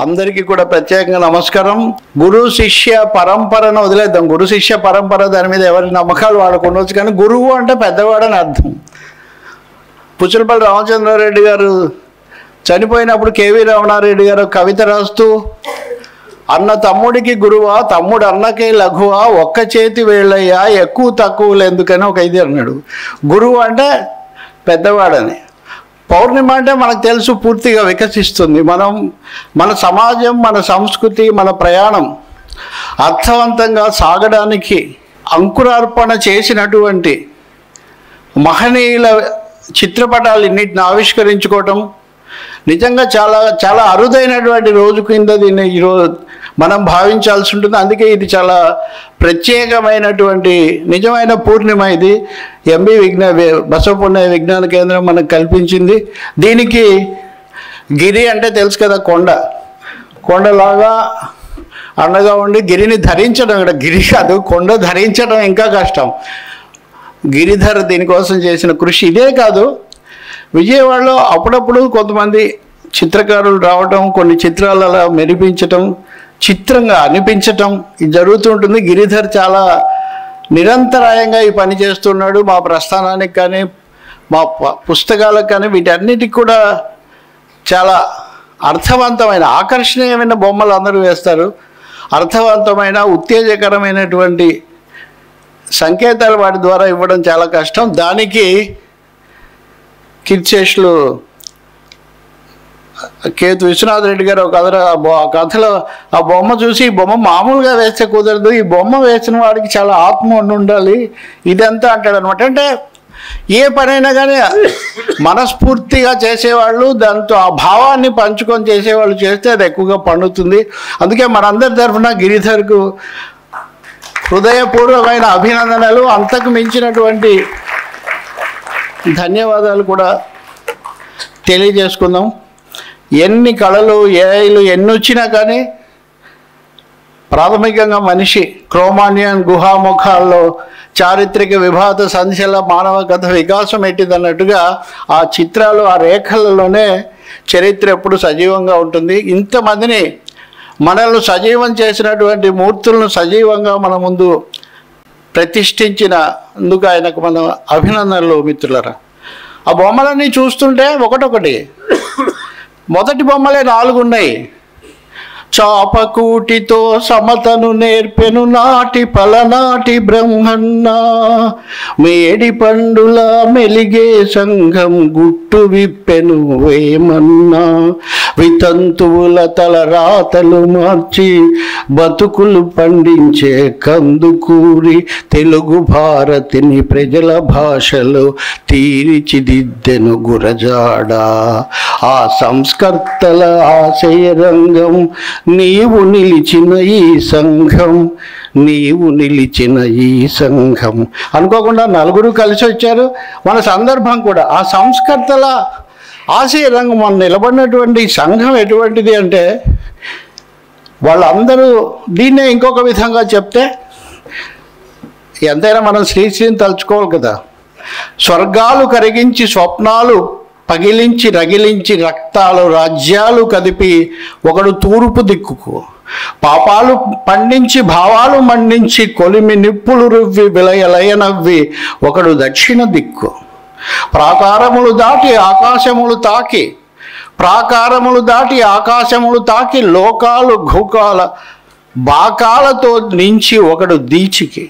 అందరికీ కూడా ప్రత్యేకంగా నమస్కారం. గురు శిష్య పరంపరను వదిలేద్దాం. గురు శిష్య పరంపర దాని మీద ఎవరి నమ్మకాలు వాళ్ళకు ఉండవచ్చు, కానీ గురువు అంటే పెద్దవాడని అర్థం. పుచ్చలపల్లి రామచంద్రారెడ్డి గారు చనిపోయినప్పుడు కేవీ రమణారెడ్డి గారు కవిత రాస్తూ, అన్న తమ్ముడికి గురువా, తమ్ముడు అన్నకే లఘువా, ఒక్క చేతి వేళ్ళయ్యా, ఎక్కువ తక్కువలు ఎందుకని ఒక ఇది అన్నాడు. గురువు అంటే పెద్దవాడని. పౌర్ణిమ అంటే మనకు తెలుసు పూర్తిగా వికసిస్తుంది. మన సమాజం, మన సంస్కృతి, మన ప్రయాణం అర్థవంతంగా సాగడానికి అంకురార్పణ చేసినటువంటి మహనీయుల చిత్రపటాలు ఇన్నిటిని ఆవిష్కరించుకోవటం నిజంగా చాలా చాలా అరుదైనటువంటి రోజు కింద దీన్ని ఈరోజు మనం భావించాల్సి ఉంటుంది. అందుకే ఇది చాలా ప్రత్యేకమైనటువంటి నిజమైన పూర్ణిమ. ఇది బసవపున్నయ్య విజ్ఞాన కేంద్రం మనకు కల్పించింది. దీనికి గిరి అంటే తెలుసు కదా, కొండలాగా అండగా ఉండి గిరిని ధరించడం, ఇక్కడ గిరి కాదు కొండ ధరించడం ఇంకా కష్టం. గిరిధర్ దీనికోసం చేసిన కృషి ఇదే కాదు. విజయవాడలో అప్పుడప్పుడు కొంతమంది చిత్రకారులు రావటం, కొన్ని చిత్రాలు అలా మెరిపించటం, చిత్రంగా అనిపించటం ఇది జరుగుతుంటుంది. గిరిధర్ చాలా నిరంతరాయంగా ఈ పని చేస్తున్నాడు. మా ప్రస్థానానికి కానీ మా పుస్తకాలకు కానీ వీటన్నిటికి కూడా చాలా అర్థవంతమైన ఆకర్షణీయమైన బొమ్మలు అందరూ వేస్తారు. అర్థవంతమైన ఉత్తేజకరమైనటువంటి సంకేతాలు వాటి ద్వారా ఇవ్వడం చాలా కష్టం. దానికి కీర్తిశేషులు కేతు విశ్వనాథ్ రెడ్డి గారు ఒక కథలో ఆ బొమ్మ చూసి, ఈ బొమ్మ మామూలుగా వేస్తే కుదరదు, ఈ బొమ్మ వేసిన వాడికి చాలా ఆత్మ ఉండాలి ఇదంతా అంటాడు అనమాట. అంటే ఏ పనైనా కానీ మనస్ఫూర్తిగా చేసేవాళ్ళు, దాంతో ఆ భావాన్ని పంచుకొని చేసేవాళ్ళు చేస్తే అది ఎక్కువగా పండుతుంది. అందుకే మనందరి తరఫున గిరిధర్కు హృదయపూర్వకమైన అభినందనలు, అంతకు మించినటువంటి ధన్యవాదాలు కూడా తెలియజేసుకుందాం. ఎన్ని కళలు ఏఐలు ఎన్ని వచ్చినా కానీ ప్రాథమికంగా మనిషి క్రోమానియన్ గుహాముఖాల్లో చారిత్రక విభాత సంధ్యల మానవ కథ వికాసం ఎట్టిదన్నట్టుగా ఆ చిత్రాలు, ఆ రేఖలలోనే చరిత్ర ఎప్పుడు సజీవంగా ఉంటుంది. ఇంతమందిని మనల్ని సజీవం చేసినటువంటి మూర్తులను సజీవంగా మన ముందు ప్రతిష్ఠించినందుకు ఆయనకు మనం అభినందనలు మిత్రులరా. ఆ బొమ్మలన్నీ చూస్తుంటే ఒకటొకటి, మొదటి బొమ్మలే 4 ఉన్నాయి. చాపకూటితో సమతను నేర్పెను నాటి పలనాటి బ్రహ్మన్న, మేడి పండుల మెలిగే సంఘం గుట్టు విప్పెను వేమన్నా, వితంతువుల తల రాతలు మార్చి బతుకులు పండించే కందుకూరి తెలుగు భారతిని ప్రజల భాషలో తీర్చిదిద్దెను గురజాడ. ఆ సంస్కర్తల ఆశయ రంగం నీవు నిలిచిన ఈ సంఘం, నీవు నిలిచిన ఈ సంఘం. అనుకోకుండా 4 కలిసి వచ్చారు. మన సందర్భం కూడా ఆ సంస్కర్తల ఆశయ రంగం. మనం నిలబడినటువంటి సంఘం ఎటువంటిది అంటే, వాళ్ళందరూ దీన్నే ఇంకొక విధంగా చెప్తే, ఎంతైనా మనం శ్రీశ్రీని తలుచుకోవాలి కదా. స్వర్గాలు కరిగించి స్వప్నాలు పగిలించి రగిలించి రక్తాలు రాజ్యాలు కదిపి ఒకడు తూర్పు దిక్కుకు, పాపాలు పండించి భావాలు మండించి కొలిమి నిప్పులు రువ్వి విలయలయనవ్వి ఒకడు దక్షిణ దిక్కు, ప్రాకారములు దాటి ఆకాశములు తాకి లోకాలు ఘోకాల బాకాలతో నించి ఒకడు దీచికి,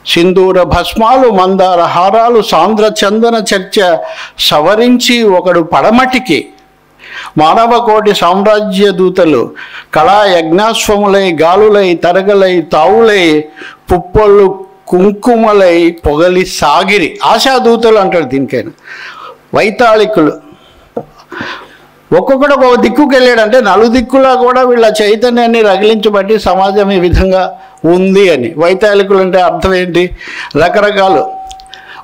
సింధూర భస్మాలు మందార హారాలు సాంద్ర చందన చర్చ సవరించి ఒకడు పడమటికి, మానవ కోటి సామ్రాజ్య దూతలు కళా యజ్ఞాశ్వములై గాలులై తరగలై తావులై పుప్పొళ్ళు కుంకుమలై పొగలి సాగిరి. ఆశాదూతలు అంటాడు దీనికైనా. వైతాళికులు ఒక్కొక్కడు ఒక దిక్కుకు వెళ్ళాడంటే 4 దిక్కులా కూడా వీళ్ళ చైతన్యాన్ని రగిలించబట్టి సమాజం ఈ విధంగా ఉంది అని. వైతాళికులు అంటే అర్థం ఏంటి? రకరకాలు.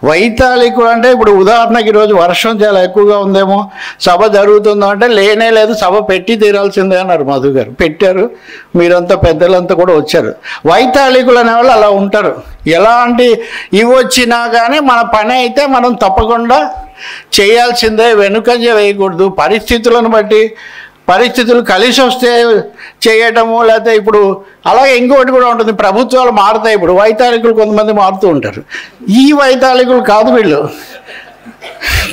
వైతాళికులు అంటే ఇప్పుడు ఉదాహరణకి ఈరోజు వర్షం చాలా ఎక్కువగా ఉందేమో, సభ జరుగుతుందో అంటే లేనే లేదు, సభ పెట్టి తీరాల్సిందే అన్నారు మధు గారు. పెట్టారు, మీరంతా పెద్దలంతా కూడా వచ్చారు. వైతాళికులు అనేవాళ్ళు అలా ఉంటారు. ఎలాంటి ఇవి వచ్చినా కానీ మన పని అయితే మనం తప్పకుండా చేయాల్సిందే, వెనుకంజ వేయకూడదు. పరిస్థితులను బట్టి పరిస్థితులు కలిసి వస్తే చేయటము, లేకపోతే ఇప్పుడు అలాగే ఇంకొకటి కూడా ఉంటుంది, ప్రభుత్వాలు మారుతాయి. ఇప్పుడు వైతాళికులు కొంతమంది మారుతూ ఉంటారు. ఈ వైతాళికులు కాదు వీళ్ళు,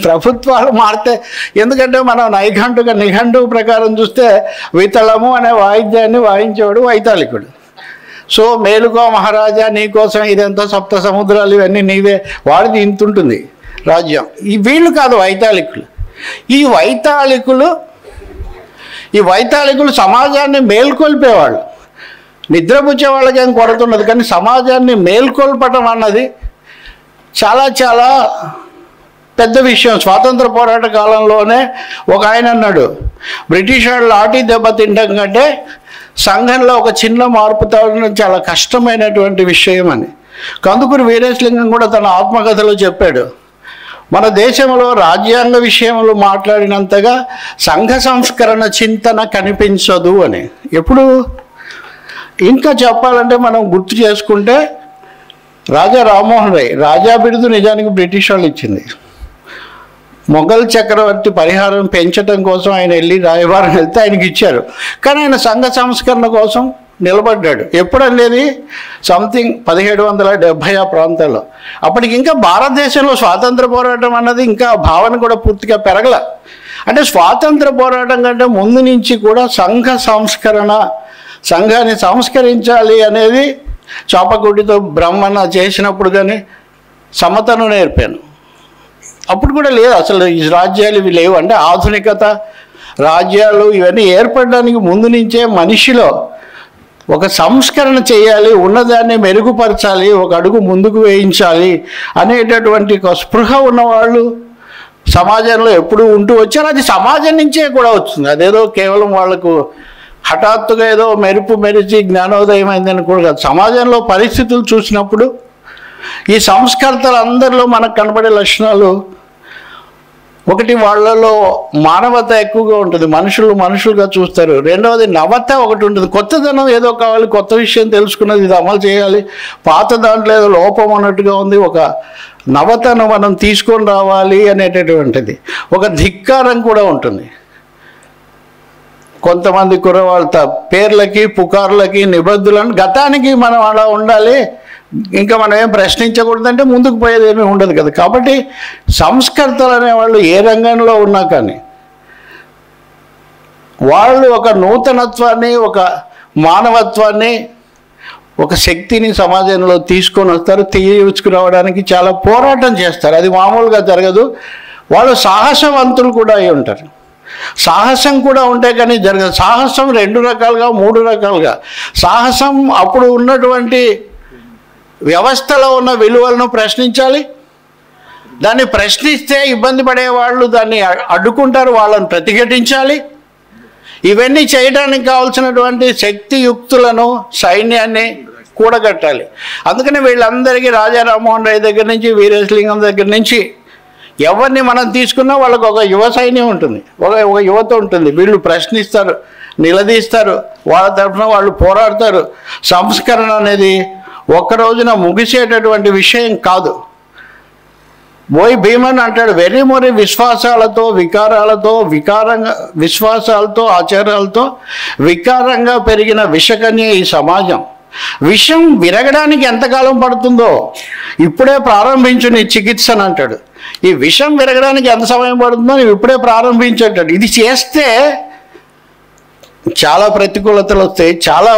ప్రభుత్వాలు మారితే. ఎందుకంటే మనం నిఘంటువు ప్రకారం చూస్తే వితళము అనే వాయిద్యాన్ని వాయించేవాడు వైతాళికుడు. సో మేలుకో మహారాజా నీకోసం ఇదంతా సప్త సముద్రాలు ఇవన్నీ నీవే, వాడిది ఇంత ఉంటుంది రాజ్యం. ఈ వీళ్ళు కాదు వైతాళికులు. ఈ వైతాళికులు సమాజాన్ని మేల్కొల్పేవాళ్ళు. నిద్రపుచ్చే వాళ్ళకి ఏం కొరత ఉండదు, కానీ సమాజాన్ని మేల్కొల్పటం అన్నది చాలా చాలా పెద్ద విషయం. స్వాతంత్ర పోరాట కాలంలోనే ఒక ఆయన అన్నాడు, బ్రిటిష్ వాళ్ళు లాఠీ దెబ్బ తినడం కంటే సంఘంలో ఒక చిన్న మార్పు తేవడం చాలా కష్టమైనటువంటి విషయం అని. కందుకూరి వీరేశలింగం కూడా తన ఆత్మకథలో చెప్పాడు, మన దేశంలో రాజ్యాంగ విషయంలో మాట్లాడినంతగా సంఘ సంస్కరణ చింతన కనిపించదు అని. ఎప్పుడు ఇంకా చెప్పాలంటే మనం గుర్తు చేసుకుంటే రాజా రామ్మోహన్ రాయ్ రాజా బిరుదు నిజానికి బ్రిటిష్ వాళ్ళు ఇచ్చింది. మొఘల్ చక్రవర్తి పరిహారం పెంచడం కోసం ఆయన వెళ్ళి రాయబారం వెళ్తే ఆయనకి ఇచ్చారు, కానీ ఆయన సంఘ సంస్కరణ కోసం నిలబడ్డాడు. ఎప్పుడనేది సంథింగ్ 1770 ఆ ప్రాంతాల్లో. అప్పటికి ఇంకా భారతదేశంలో స్వాతంత్ర పోరాటం అన్నది ఇంకా భావన కూడా పూర్తిగా పెరగల. అంటే స్వాతంత్ర పోరాటం కంటే ముందు నుంచి కూడా సంఘ సంస్కరణ, సంఘాన్ని సంస్కరించాలి అనేది చాపకుడితో బ్రహ్మణ చేసినప్పుడు కానీ సమతను నేర్పాను. అప్పుడు కూడా లేదు అసలు ఈ రాజ్యాలు ఇవి లేవు. అంటే ఆధునికత, రాజ్యాలు ఇవన్నీ ఏర్పడడానికి ముందు నుంచే మనిషిలో ఒక సంస్కరణ చేయాలి, ఉన్నదాన్ని మెరుగుపరచాలి, ఒక అడుగు ముందుకు వేయించాలి అనేటటువంటి ఒక స్పృహ ఉన్నవాళ్ళు సమాజంలో ఎప్పుడూ ఉంటూ వచ్చారు. అది సమాజం నుంచే కూడా వచ్చింది. అదేదో కేవలం వాళ్ళకు హఠాత్తుగా ఏదో మెరిచి జ్ఞానోదయం అయిందని కూడా కాదు. సమాజంలో పరిస్థితులు చూసినప్పుడు ఈ సంస్కర్తలు అందరిలో మనకు కనబడే లక్షణాలు ఒకటి, వాళ్ళలో మానవత ఎక్కువగా ఉంటుంది, మనుషులుగా చూస్తారు. రెండవది నవత ఒకటి ఉంటుంది, కొత్తదనం ఏదో కావాలి, కొత్త విషయం తెలుసుకున్నది ఇది అమలు చేయాలి, పాత దాంట్లో ఏదో లోపం ఉన్నట్టుగా ఉంది, ఒక నవతను మనం తీసుకొని రావాలి అనేటటువంటిది. ఒక ధిక్కారం కూడా ఉంటుంది. కొంతమంది కుర్రవాళ్ళ పేర్లకి పుకార్లకి నిబద్ధులను గతానికి మనం అలా ఉండాలి, ఇంకా మనం ఏం ప్రశ్నించకూడదంటే ముందుకు పోయేది ఏమీ ఉండదు కదా. కాబట్టి సంస్కర్తలు అనేవాళ్ళు ఏ రంగంలో ఉన్నా కానీ వాళ్ళు ఒక నూతనత్వాన్ని, ఒక మానవత్వాన్ని, ఒక శక్తిని సమాజంలో తీసుకొని వస్తారు. తీసుకురావడానికి చాలా పోరాటం చేస్తారు. అది మామూలుగా జరగదు. వాళ్ళు సాహసవంతులు కూడా అయి ఉంటారు. సాహసం కూడా ఉంటే కానీ జరగదు. సాహసం 2 రకాలుగా 3 రకాలుగా. సాహసం అప్పుడు ఉన్నటువంటి వ్యవస్థలో ఉన్న విలువలను ప్రశ్నించాలి. దాన్ని ప్రశ్నిస్తే ఇబ్బంది పడేవాళ్ళు దాన్ని అడ్డుకుంటారు, వాళ్ళని ప్రతిఘటించాలి. ఇవన్నీ చేయడానికి కావాల్సినటువంటి శక్తియుక్తులను, సైన్యాన్ని కూడగట్టాలి. అందుకని వీళ్ళందరికీ రాజా రామ్మోహన్ రాయ్ దగ్గర నుంచి వీరేశలింగం దగ్గర నుంచి ఎవరిని మనం తీసుకున్నా వాళ్ళకు ఒక యువ సైన్యం ఉంటుంది, ఒక యువత ఉంటుంది. వీళ్ళు ప్రశ్నిస్తారు, నిలదీస్తారు, వాళ్ళ తరఫున వాళ్ళు పోరాడతారు. సంస్కరణ అనేది ఒక్క రోజున ముగిసేటటువంటి విషయం కాదు. బోయ్ భీమన్ అంటాడు, వెర్రిమొరి విశ్వాసాలతో విశ్వాసాలతో ఆచారాలతో వికారంగా పెరిగిన విషకన్య ఈ సమాజం. విషం విరగడానికి ఎంతకాలం పడుతుందో ఇప్పుడే ప్రారంభించు నీ చికిత్సను అంటాడు. ఈ విషం విరగడానికి ఎంత సమయం పడుతుందో నువ్వు ఇప్పుడే ప్రారంభించేటాడు. ఇది చేస్తే చాలా ప్రతికూలతలు వస్తాయి, చాలా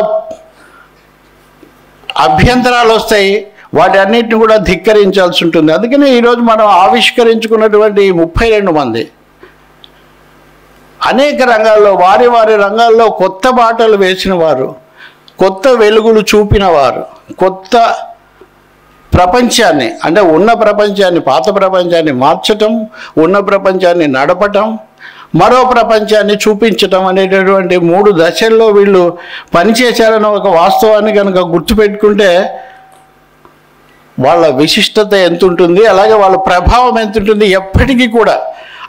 అభ్యంతరాలు వస్తాయి. వాటి అన్నిటిని కూడా ధిక్కరించాల్సి ఉంటుంది. అందుకని ఈరోజు మనం ఆవిష్కరించుకున్నటువంటి 32 మంది అనేక రంగాల్లో వారి రంగాల్లో కొత్త బాటలు వేసిన వారు, కొత్త వెలుగులు చూపిన వారు, కొత్త ప్రపంచాన్ని, అంటే ఉన్న ప్రపంచాన్ని, పాత ప్రపంచాన్ని మార్చటం, ఉన్న ప్రపంచాన్ని నడపటం, మరో ప్రపంచాన్ని చూపించటం అనేటటువంటి 3 దశల్లో వీళ్ళు పనిచేశారన్న ఒక వాస్తవాన్ని కనుక గుర్తుపెట్టుకుంటే వాళ్ళ విశిష్టత ఎంత ఉంటుంది, అలాగే వాళ్ళ ప్రభావం ఎంత ఉంటుంది, ఎప్పటికీ కూడా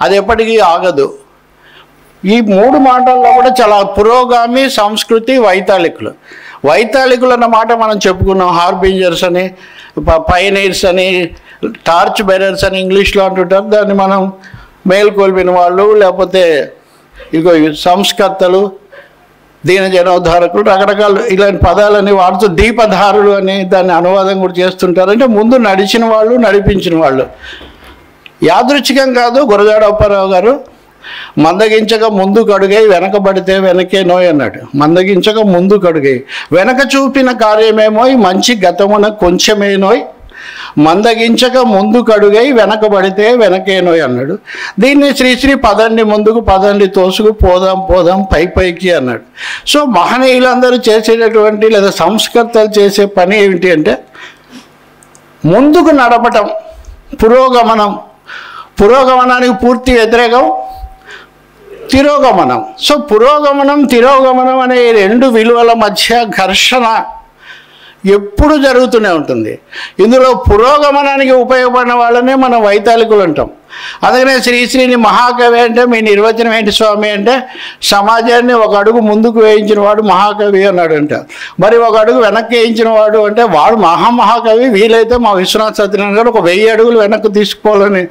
అది ఎప్పటికీ ఆగదు. ఈ 3 మాటల్లో కూడా చాలా పురోగామి సంస్కృతి వైతాళికులు అన్న మాట మనం చెప్పుకున్నాం. హార్బింజర్స్ అని, పైనీర్స్ అని, టార్చ్ బెరర్స్ అని ఇంగ్లీష్లో అంటుంటారు. దాన్ని మనం మేల్కొల్పిన వాళ్ళు, లేకపోతే ఇగో సంస్కర్తలు, దీనజనోద్ధారకులు, రకరకాల ఇలాంటి పదాలని వాడుతూ దీపధారులు అని దాన్ని అనువాదం కూడా చేస్తుంటారు. అంటే ముందు నడిచిన వాళ్ళు, నడిపించిన వాళ్ళు. యాదృచ్ఛికం కాదు. గురజాడ అప్పారావు గారు మందగించక ముందుకు అడుగై వెనకబడితే వెనకే నోయ్ అన్నాడు. మందగించక ముందుకు అడుగై వెనక చూపిన కార్యమేమోయ్ మంచి గతమున కొంచెమేనోయ్, మందగించక ముందుకు అడుగై వెనకబడితే వెనకేనోయ్ అన్నాడు. దీన్ని శ్రీశ్రీ పదండి ముందుకు, పదండి తోసుకు, పోదాం పోదాం పై పైకి అన్నాడు. సో మహనీయులందరూ చేసేటటువంటి లేదా సంస్కర్తలు చేసే పని ఏమిటి అంటే ముందుకు నడపటం, పురోగమనం. పురోగమనానికి పూర్తి వ్యతిరేకం తిరోగమనం. సో పురోగమనం, తిరోగమనం అనే రెండు విలువల మధ్య ఘర్షణ ఎప్పుడు జరుగుతూనే ఉంటుంది. ఇందులో పురోగమనానికి ఉపయోగపడిన వాళ్ళనే మనం వైతాళికులు అంటాం. అందుకనే శ్రీశ్రీని మహాకవి అంటే మీ నిర్వచనం ఏంటి స్వామి అంటే సమాజాన్ని ఒక అడుగు ముందుకు వేయించిన వాడు మహాకవి అన్నాడు అంట. మరి ఒక అడుగు వెనక్కి వేయించిన వాడు అంటే వాడు మహాకవి. వీలైతే మా విశ్వనాథ్ సత్యనారాయణ గారు ఒక 1000 అడుగులు వెనక్కి తీసుకోవాలని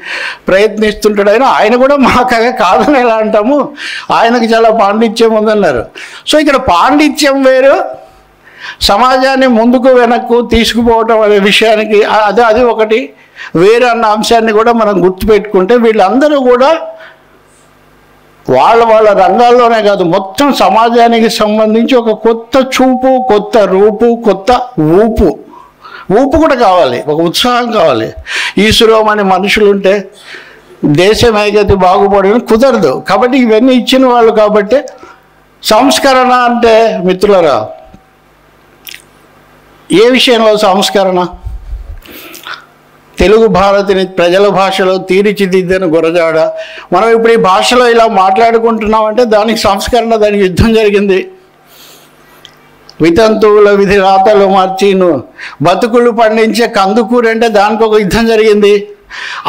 ప్రయత్నిస్తుంటాడు. ఆయన కూడా మహాకవి కాదని ఎలా అంటాము, ఆయనకు చాలా పాండిత్యం ఉందన్నారు. సో ఇక్కడ పాండిత్యం వేరు, సమాజాన్ని ముందుకు వెనక్కు తీసుకుపోవటం అనే విషయానికి అది ఒకటి వేరే అన్న అంశాన్ని కూడా మనం గుర్తుపెట్టుకుంటే వీళ్ళందరూ కూడా వాళ్ళ రంగాల్లోనే కాదు మొత్తం సమాజానికి సంబంధించి ఒక కొత్త చూపు, కొత్త రూపు, కొత్త ఊపు కూడా కావాలి, ఒక ఉత్సాహం కావాలి. ఈశ్వరమని మనుషులుంటే దేశం ఏగతి బాగుపడని కుదరదు. కాబట్టి ఇవన్నీ ఇచ్చిన వాళ్ళు. కాబట్టి సంస్కరణ అంటే మిత్రులరా ఏ విషయంలో సంస్కరణ? తెలుగు భారతిని ప్రజల భాషలో తీర్చిదిద్దిన గురజాడ. మనం ఇప్పుడు ఈ భాషలో ఇలా మాట్లాడుకుంటున్నామంటే దానికి సంస్కరణ, దానికి యుద్ధం జరిగింది. వితంతువుల విధి రాతలు మార్చిను బతుకులు పండించే కందుకూరు అంటే దానికి ఒక యుద్ధం జరిగింది.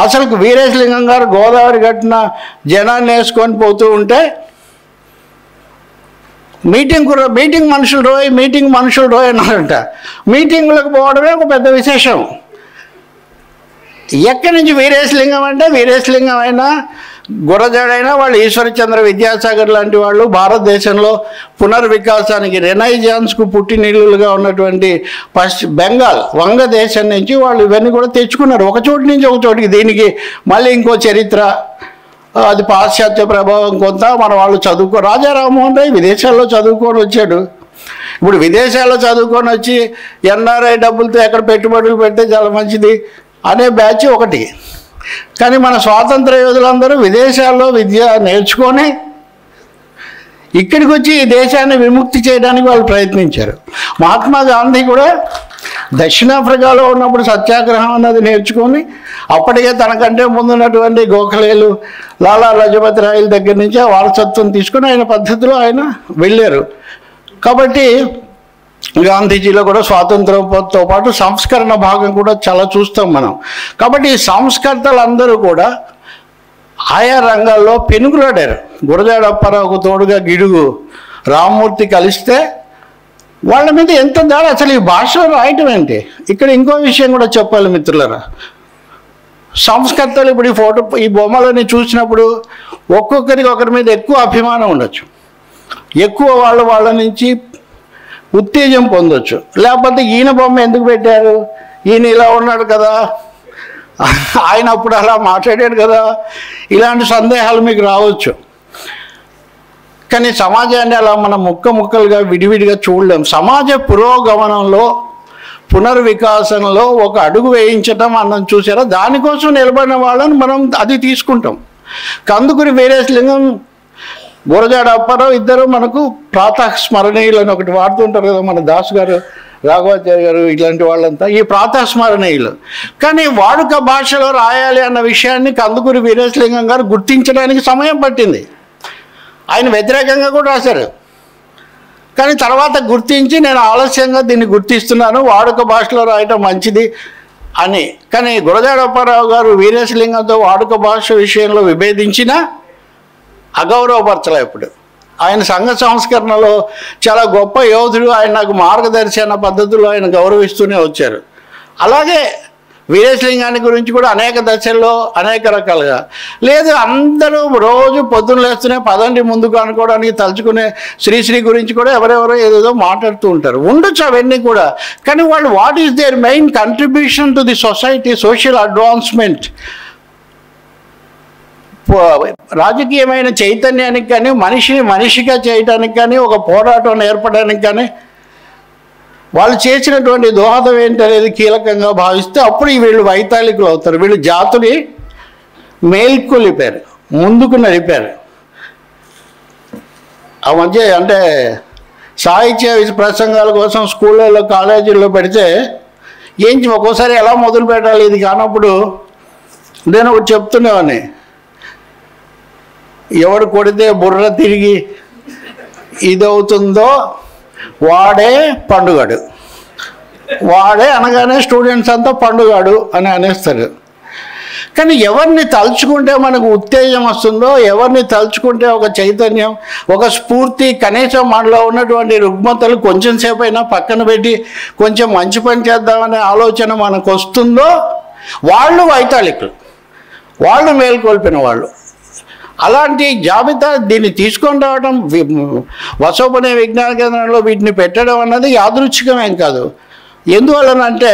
అసలు వీరేశలింగం గారు గోదావరి గట్టున జనాన్ని వేసుకొని పోతూ ఉంటే మీటింగ్ మనుషులు రోయ్ అన్నారంట. మీటింగులకు పోవడమే ఒక పెద్ద విశేషం. ఎక్కడి నుంచి వీరేశలింగం అంటే వీరేశలింగం అయినా గురజాడైనా వాళ్ళు ఈశ్వరచంద్ర విద్యాసాగర్ లాంటి వాళ్ళు భారతదేశంలో పునర్వికాసానికి రెనైజాన్స్కు పుట్టినిల్లులుగా ఉన్నటువంటి బెంగాల్ వంగదేశం నుంచి వాళ్ళు ఇవన్నీ కూడా తెచ్చుకున్నారు. ఒక చోటు నుంచి ఒక చోటికి. దీనికి మళ్ళీ ఇంకో చరిత్ర, అది పాశ్చాత్య ప్రభావం కొంత. మన వాళ్ళు రాజా రామ్మోహన్ రాయ్ విదేశాల్లో చదువుకొని వచ్చాడు. ఇప్పుడు విదేశాల్లో చదువుకొని వచ్చి ఎన్ఆర్ఐ డబ్బులతో ఎక్కడ పెట్టుబడులు పెడితే చాలా మంచిది అనే బ్యాచ్ ఒకటి. కానీ మన స్వాతంత్ర యోధులందరూ విదేశాల్లో విద్య నేర్చుకొని ఇక్కడికి వచ్చి ఈ దేశాన్ని విముక్తి చేయడానికి వాళ్ళు ప్రయత్నించారు. మహాత్మా గాంధీ కూడా దక్షిణాఫ్రికాలో ఉన్నప్పుడు సత్యాగ్రహం అన్నది నేర్చుకొని అప్పటికే తనకంటే ముందున్నటువంటి గోఖలేలు, లాలా లజపతి రాయల దగ్గర నుంచి ఆ వారసత్వం తీసుకొని ఆయన పద్ధతిలో ఆయన వెళ్ళారు. కాబట్టి గాంధీజీలో కూడా స్వాతంత్రంతో పాటు సంస్కరణ భాగం కూడా చాలా చూస్తాం మనం. కాబట్టి ఈ సంస్కర్తలందరూ కూడా ఆయా రంగాల్లో పెనుగులాడారు. గురజాడ అప్పారావుకు తోడుగా గిడుగు రామ్మూర్తి కలిస్తే వాళ్ళ మీద ఎంత దాడి. అసలు ఈ భాషలో రాయటం ఏంటి? ఇక్కడ ఇంకో విషయం కూడా చెప్పాలి మిత్రులరా. సంస్కర్తలు ఇప్పుడు ఈ బొమ్మలని చూసినప్పుడు ఒక్కొక్కరికి ఒకరి మీద ఎక్కువ అభిమానం ఉండొచ్చు, ఎక్కువ వాళ్ళ నుంచి ఉత్తేజం పొందొచ్చు. లేకపోతే ఈయన బొమ్మ ఎందుకు పెట్టారు, ఈయన ఇలా ఉన్నాడు కదా, ఆయన అప్పుడు అలా మాట్లాడాడు కదా, ఇలాంటి సందేహాలు మీకు రావచ్చు. కానీ సమాజాన్ని అలా మనం ముక్కలుగా విడివిడిగా చూడలేం. సమాజ పురోగమనంలో, పునర్వికాసంలో ఒక అడుగు వేయించటం అన్నం చూసారా, దానికోసం నిలబడిన వాళ్ళని మనం అది తీసుకుంటాం. కందుకూరి వీరేశలింగం, గురజాడ అప్పారావు ఇద్దరు మనకు ప్రాతఃస్మరణీయులు అని ఒకటి వాడుతుంటారు కదా మన దాసు గారు, రాఘవాచార్య గారు, ఇలాంటి వాళ్ళంతా ఈ ప్రాతఃస్మరణీయులు. కానీ వాడుక భాషలో రాయాలి అన్న విషయాన్ని కందుకూరి వీరేశలింగం గారు గుర్తించడానికి సమయం పట్టింది. ఆయన వ్యతిరేకంగా కూడా రాశారు. కానీ తర్వాత గుర్తించి నేను ఆలస్యంగా దీన్ని గుర్తిస్తున్నాను, వాడుక భాషలో రాయటం మంచిది అని. కానీ గురజాడ అప్పారావు గారు వీరేశలింగంతో వాడుక భాష విషయంలో విభేదించినా అగౌరవపరచలే. ఇప్పుడు ఆయన సంఘ సంస్కరణలో చాలా గొప్ప యోధుడు, ఆయన నాకు మార్గదర్శి అన్న పద్ధతిలో ఆయన గౌరవిస్తూనే వచ్చారు. అలాగే వీరేశలింగాన్ని గురించి కూడా అనేక దశల్లో అనేక రకాలుగా లేదు. అందరూ రోజు పొద్దున్న లేస్తూనే పదండి ముందుకు అనుకోవడానికి తలుచుకునే శ్రీశ్రీ గురించి కూడా ఎవరెవరో ఏదేదో మాట్లాడుతూ ఉంటారు. ఉండొచ్చు అవన్నీ కూడా. కానీ వాళ్ళు what is there main contribution to the society, social advancement, రాజకీయమైన చైతన్యానికి కానీ మనిషిని మనిషిగా చేయడానికి కానీ ఒక పోరాటం ఏర్పడడానికి కానీ వాళ్ళు చేసినటువంటి దోహదం ఏంటనేది కీలకంగా భావిస్తే అప్పుడు వీళ్ళు వైతాళికులు అవుతారు. వీళ్ళు జాతుని మేల్కొలిపారు, ముందుకు నడిపారు. ఆ మధ్య అంటే సాహిత్య ప్రసంగాల కోసం స్కూళ్ళల్లో కాలేజీల్లో పెడితే ఒక్కోసారి ఎలా మొదలు పెట్టాలి ఇది కానప్పుడు నేను ఒకటి చెప్తునేవాడిని. ఎవడు కొడితే బుర్ర తిరిగి ఇదవుతుందో వాడే పండుగాడు, వాడే అనగానే స్టూడెంట్స్ అంతా పండుగాడు అని అనేస్తారు. కానీ ఎవరిని తలుచుకుంటే మనకు ఉత్తేజం వస్తుందో, ఎవరిని తలుచుకుంటే ఒక చైతన్యం, ఒక స్ఫూర్తి, కనీసం మనలో ఉన్నటువంటి రుగ్మతలు కొంచెం సేపు అయినా పక్కన పెట్టి కొంచెం మంచి పని చేద్దామనే ఆలోచన మనకు వస్తుందో వాళ్ళు వైతాళికులు, వాళ్ళు మేల్కొల్పిన వాళ్ళు. అలాంటి జాబితా దీన్ని తీసుకొని రావడం, బసవపునే విజ్ఞాన కేంద్రంలో వీటిని పెట్టడం అన్నది యాదృచ్ఛికమేం కాదు. ఎందువలనంటే